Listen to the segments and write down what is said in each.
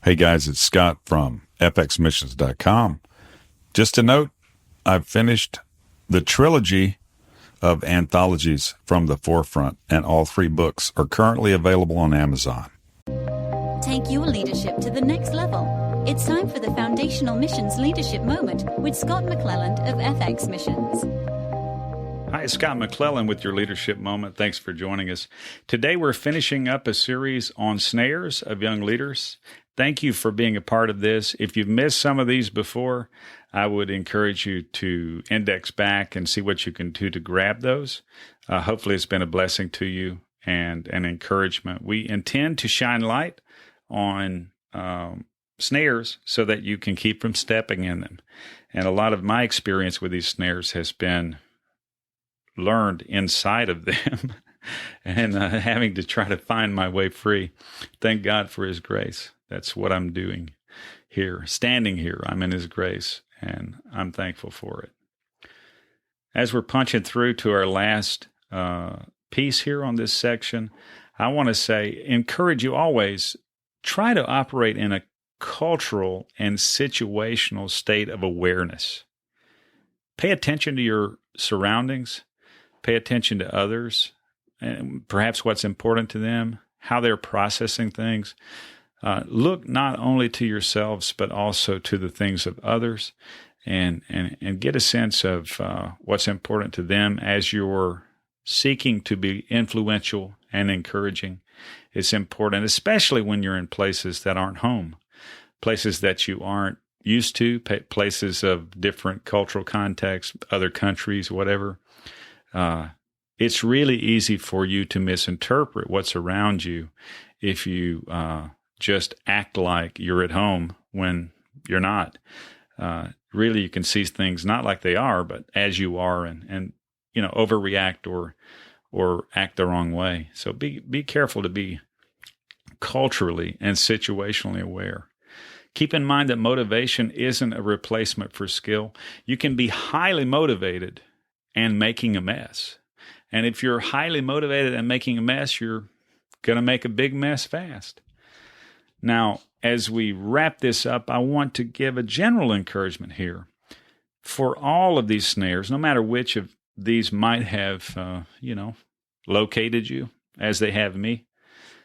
Hey guys, it's Scott from fxmissions.com. Just a note, I've finished the trilogy of Anthologies from the Forefront, and all 3 books are currently available on Amazon. Take your leadership to the next level. It's time for the Foundational Missions Leadership Moment with Scott McClelland of FX Missions. Hi, Scott McClelland with your Leadership Moment. Thanks for joining us. Today we're finishing up a series on snares of young leaders. Thank you for being a part of this. If you've missed some of these before, I would encourage you to index back and see what you can do to grab those. Hopefully it's been a blessing to you and an encouragement. We intend to shine light on snares so that you can keep from stepping in them. And a lot of my experience with these snares has been learned inside of them and having to try to find my way free. Thank God for His grace. That's what I'm doing here. Standing here, I'm in His grace, and I'm thankful for it. As we're punching through to our last piece here on this section, I want to say, encourage you always, try to operate in a cultural and situational state of awareness. Pay attention to your surroundings. Pay attention to others, and perhaps what's important to them, how they're processing things. Look not only to yourselves, but also to the things of others, and get a sense of what's important to them as you're seeking to be influential and encouraging. It's important, especially when you're in places that aren't home, places that you aren't used to, places of different cultural contexts, other countries, whatever. It's really easy for you to misinterpret what's around you if you just act like you're at home when you're not. Really, you can see things not like they are, but as you are, and overreact or act the wrong way. So be careful to be culturally and situationally aware. Keep in mind that motivation isn't a replacement for skill. You can be highly motivated and making a mess. And if you're highly motivated and making a mess, you're going to make a big mess fast. Now, as we wrap this up, I want to give a general encouragement here. For all of these snares, no matter which of these might have, located you, as they have me,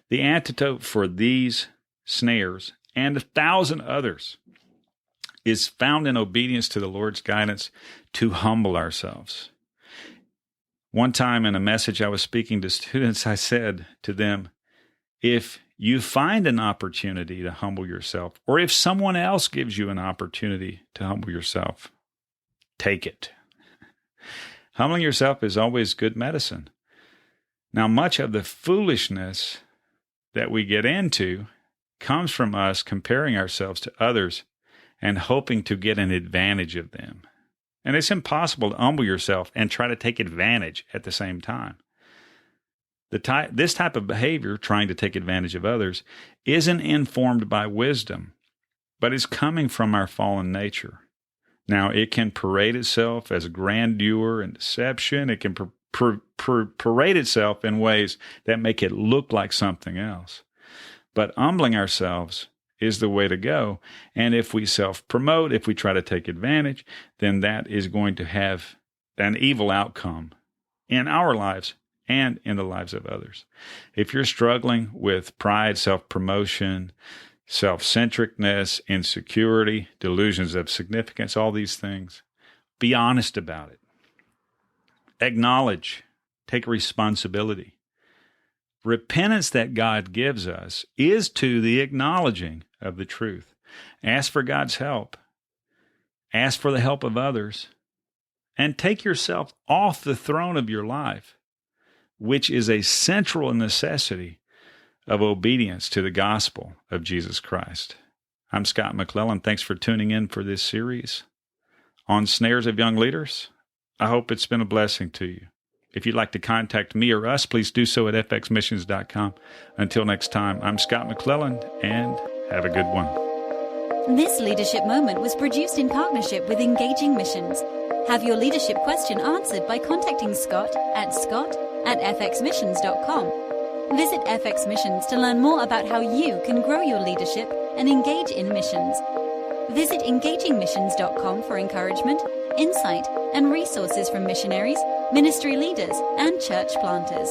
the antidote for these snares and 1,000 others is found in obedience to the Lord's guidance to humble ourselves. One time in a message I was speaking to students, I said to them, if you find an opportunity to humble yourself, or if someone else gives you an opportunity to humble yourself, take it. Humbling yourself is always good medicine. Now, much of the foolishness that we get into comes from us comparing ourselves to others and hoping to get an advantage of them. And it's impossible to humble yourself and try to take advantage at the same time. This type of behavior, trying to take advantage of others, isn't informed by wisdom, but is coming from our fallen nature. Now, it can parade itself as grandeur and deception. It can parade itself in ways that make it look like something else. But humbling ourselves is the way to go. And if we self-promote, if we try to take advantage, then that is going to have an evil outcome in our lives and in the lives of others. If you're struggling with pride, self-promotion, self-centeredness, insecurity, delusions of significance, all these things, be honest about it. Acknowledge, take responsibility. Repentance that God gives us is to the acknowledging of the truth. Ask for God's help. Ask for the help of others. And take yourself off the throne of your life, which is a central necessity of obedience to the gospel of Jesus Christ. I'm Scott McClelland. Thanks for tuning in for this series on Snares of Young Leaders. I hope it's been a blessing to you. If you'd like to contact me or us, please do so at fxmissions.com. Until next time, I'm Scott McClelland, and have a good one. This leadership moment was produced in partnership with Engaging Missions. Have your leadership question answered by contacting Scott at fxmissions.com. Visit FX Missions to learn more about how you can grow your leadership and engage in missions. Visit engagingmissions.com for encouragement, insight, and resources from missionaries, ministry leaders, and church planters.